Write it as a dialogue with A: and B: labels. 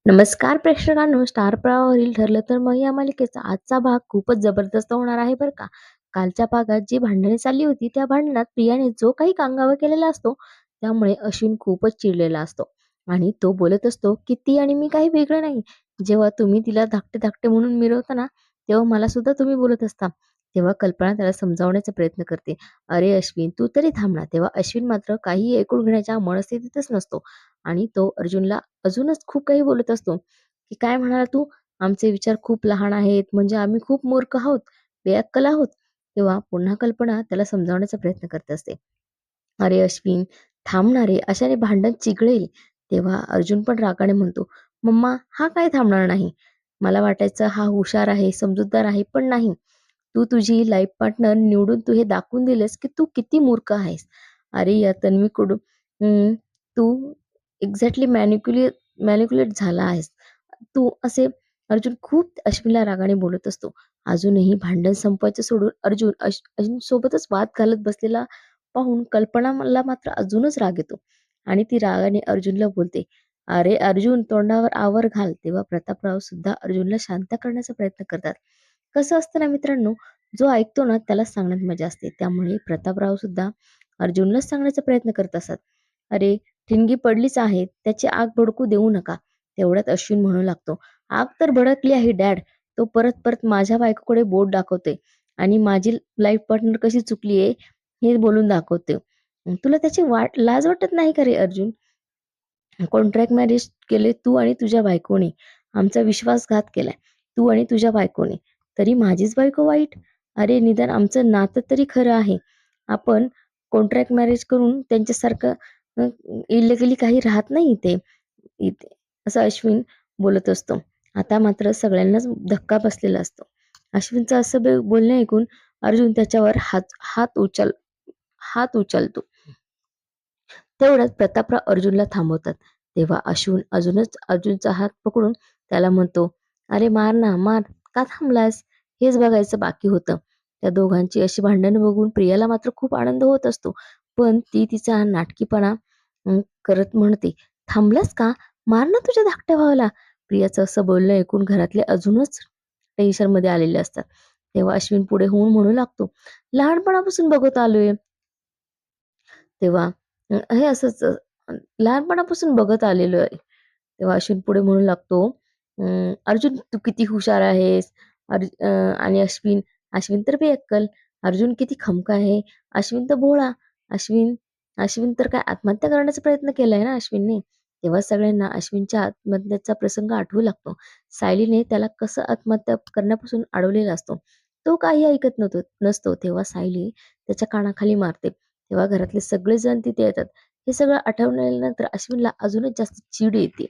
A: नमस्कार प्रेक्षकांनो, स्टार प्रवाहावरील ठरलं तर मग या मालिकेचा आजचा भाग खूपच जबरदस्त होणार आहे बरं का. कालच्या भागात जी भांडणे चालली होती त्या भांडणात प्रियाने जो काही कांगावा केलेला असतो त्यामुळे अश्विन खूपच चिडलेला असतो आणि तो बोलत असतो की ती आणि मी काही वेगळं नाही. जेव्हा तुम्ही तिला धाकटे धाकटे म्हणून मिरवता ना, तेव्हा मला सुद्धा तुम्ही बोलत असता. तेव्हा कल्पना त्याला समजावण्याचा प्रयत्न करते. अरे अश्विन, तू तरी थांब ना. तेव्हा अश्विन मात्र काही ऐकून घेण्याच्या मनस्थितीतच नसतो आणि तो अर्जुनला अजूनच खूप काही बोलत असतो, की "काय म्हणाला तू? आमचे विचार खूप लहान आहेत, म्हणजे आम्ही खूप मूर्ख आहोत, बेअक्कल आहोत." तेव्हा पुन्हा कल्पना त्याला समजावण्याचा प्रयत्न करत असते. "अरे अश्विन, थांब ना रे, अशाने भांडण चिघळेल." तेव्हा अर्जुन पण रागाने म्हणतो, "मम्मा, हा काय थांबणार नाही? मला वाटायचं हा हुशार आहे, समजूतदार आहे, पण नाही. तू तुझी लाईफ पार्टनर निवडून तू हे दाखवून दिलेस, की तू किती मूर्ख आहेस. अरे या तन्वीकडून तू एक्झॅक्टली मॅनिप्युलेट झाला आहेस. तू असे." अर्जुन खूप अश्विनला रागाने बोलत असतो. अजूनही भांडण संपवायचं सोडून अर्जुन अश्विन सोबतच वाद घालत बसलेला पाहून कल्पनाला मात्र अजूनच राग येतो आणि ती रागाने अर्जुनला बोलते, "अरे अर्जुन, तोंडावर आवर घाल." तेव्हा प्रतापराव सुद्धा अर्जुनला शांत करण्याचा प्रयत्न करतात. कसं असतं ना मित्रांनो, जो ऐकतो ना त्यालाच सांगण्यात मजा असते. त्यामुळे प्रतापराव सुद्धा अर्जुनलाच सांगण्याचा प्रयत्न करत असतात. "अरे, ठिणगी पडलीच आहे, त्याची आग भडकू देऊ नका." तेवढ्यात अश्विन म्हणू लागतो, "आग तर भडकली आहे डॅड. तो परत परत माझ्या बायकोकडे बोट दाखवतोय आणि माझी लाईफ पार्टनर कशी चुकली आहे हे बोलून दाखवतोय. तुला त्याची लाज वाटत नाही का रे अर्जुन? कॉन्ट्रॅक्ट मॅरेज केले तू आणि तुझ्या बायकोने. आमचा विश्वासघात केलाय तू आणि तुझ्या बायकोने. तरी माझीच बायको वाईट? अरे निदान आमचं नातं तरी खरं आहे. आपण कॉन्ट्रॅक्ट मॅरेज करून त्यांच्यासारखं इलिगली काही राहत नाही इथे. इथे असं अश्विन बोलत असतो. आता मात्र सगळ्यांनाच धक्का बसलेला असतो. अश्विनचं असं बोलणं ऐकून अर्जुन त्याच्यावर हात उचलतो. तेवढ्यात प्रतापराव अर्जुनला थांबवतात. तेव्हा अश्विन अजूनच अर्जुनचा हात पकडून त्याला म्हणतो, "अरे मार ना, मार. का थांबलास? हेच बघायचं बाकी होतं." त्या दोघांची अशी भांडणं बघून प्रियाला मात्र खूप आनंद होत असतो. पण ती तिचा नाटकीपणा करत म्हणते, "थांबलास का? मार ना तुझ्या धाकट्या भावाला." प्रियाचं असं बोलणं ऐकून घरातले अजूनच टेन्शनमध्ये आलेले असतात. तेव्हा अश्विन पुढे होऊन म्हणू लागतो, "लहानपणापासून बघत आलोय." तेव्हा हे असंच लहानपणापासून बघत आलेलो आहे. तेव्हा अश्विन पुढे म्हणू लागतो, "अर्जुन तू किती हुशार आहेस." आणि अश्विन तर बेअक्कल. अर्जुन किती खमका आहे. अश्विन तर भोळा. अश्विन अश्विन तर काय आत्महत्या करण्याचा प्रयत्न केलाय ना अश्विनने. तेव्हा सगळ्यांना अश्विनच्या आत्महत्येचा प्रसंग आठवू लागतो. सायलीने त्याला कसं आत्महत्या करण्यापासून अडवलेला असतो. तो काही ऐकत नसतो. तेव्हा सायली त्याच्या कानाखाली मारते. तेव्हा घरातले सगळेजण तिथे येतात. हे सगळं आठवल्यानंतर अश्विनला अजूनच जास्त चीड येते.